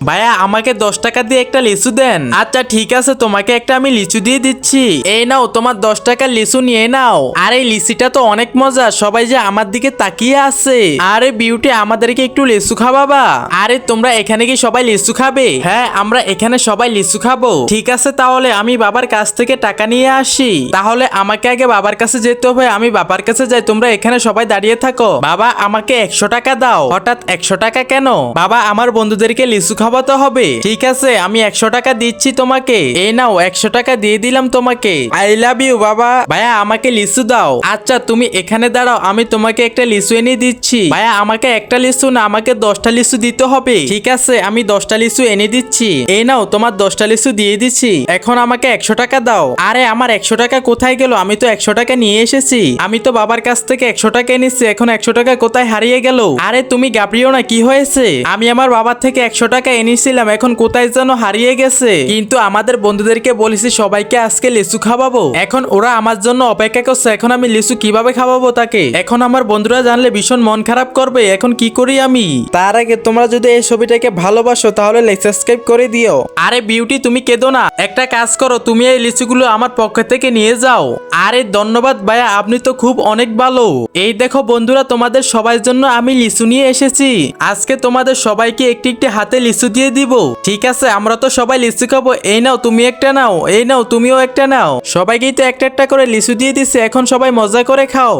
ভাইয়া আমাকে 10 টাকা দিয়ে একটা লিচু দেন। আচ্ছা ঠিক আছে, তোমাকে একটা আমি লিচু দিয়ে দিচ্ছি। এই নাও তোমার 10 টাকার লিচু নিয়ে নাও। আর এই লিচিটা তো অনেক মজা, সবাই যে আমার দিকে তাকিয়ে আছে। আরে বিউটি, আমাদেরকে একটু লিচু খাওয়াবা? আরে তোমরা এখানে কি সবাই লিচু খাবে? হ্যাঁ, আমরা এখানে সবাই লিচু খাবো। ঠিক আছে, তাহলে আমি বাবার কাছ থেকে টাকা নিয়ে আসি। তাহলে আমাকে আগে বাবার কাছে যেতে হবে, আমি বাবার কাছে যাই, তোমরা এখানে সবাই দাঁড়িয়ে থাকো। বাবা আমাকে 100 টাকা দাও। হঠাৎ 100 টাকা কেন? বাবা আমার বন্ধুদেরকে লিচু খাওয়াতে হবে। ঠিক আছে, আমি 100 টাকা দিচ্ছি তোমাকে। এই নাও 100 টাকা দিয়ে দিলাম তোমাকে। আই লাভ ইউ বাবা। ভাইয়া আমাকে লিচু দাও। আচ্ছা তুমি এখানে দাঁড়াও, আমি তোমাকে একটা লিচু এনে দিচ্ছি। ভাইয়া আমাকে একটা লিচু না, আমাকে 10টা লিচু দিতে হবে। ঠিক আছে, আমি 10টা লিচু এনে দিচ্ছি। এই নাও তোমার 10টা লিচু দিয়ে দিচ্ছি। এখন আমাকে 100 টাকা দাও। আরে আমার 100 টাকা কোথায় গেল? আমি তো 100 টাকা নিয়ে এসেছি। আমি তো বাবার কাছ থেকে 100 টাকা এনেছি, এখন 100 টাকা কোথায় হারিয়ে গেল? আরে তুমি গাবড়িও না, কি হয়েছে? আমি আমার বাবার থেকে 100 টাকা এনেছিলাম, এখন কোথায় যেন হারিয়ে গেছে। কিন্তু আমাদের বন্ধুদেরকে বলেছি সবাইকে আজকে লিচু খাওয়াবো, এখন ওরা আমার জন্য অপেক্ষা করছে। এখন আমি লিচু কিভাবে খাওয়াবো তাকে? এখন আমার বন্ধুরা জানলে ভীষণ মন খারাপ করবে। এখন কি করি আমি? তার আগে তোমরা যদি এই ছবিটাকে ভালোবাসো তাহলে লাইক সাবস্ক্রাইব করে দিও। আরে বিউটি তুমি কেঁদো না, একটা কাজ করো, তুমি এই লিচুগুলো আমার পক্ষ থেকে নিয়ে যাও। আরে ধন্যবাদ ভাইয়া, আপনি তো খুব অনেক ভালো। এই দেখো বন্ধুরা, তোমাদের সবার জন্য আমি লিচু নিয়ে এসেছি। আজকে তোমাদের সবাইকে একটি একটি হাতে লিচু দিয়ে দিব। ঠিক আছে, আমরা তো সবাই লিচু খাবো। এই নাও তুমি একটা নাও, এই নাও তুমিও একটা নাও। সবাইকেই তো একটা একটা করে লিচু দিয়ে দিছে, এখন সবাই মজা করে খাও।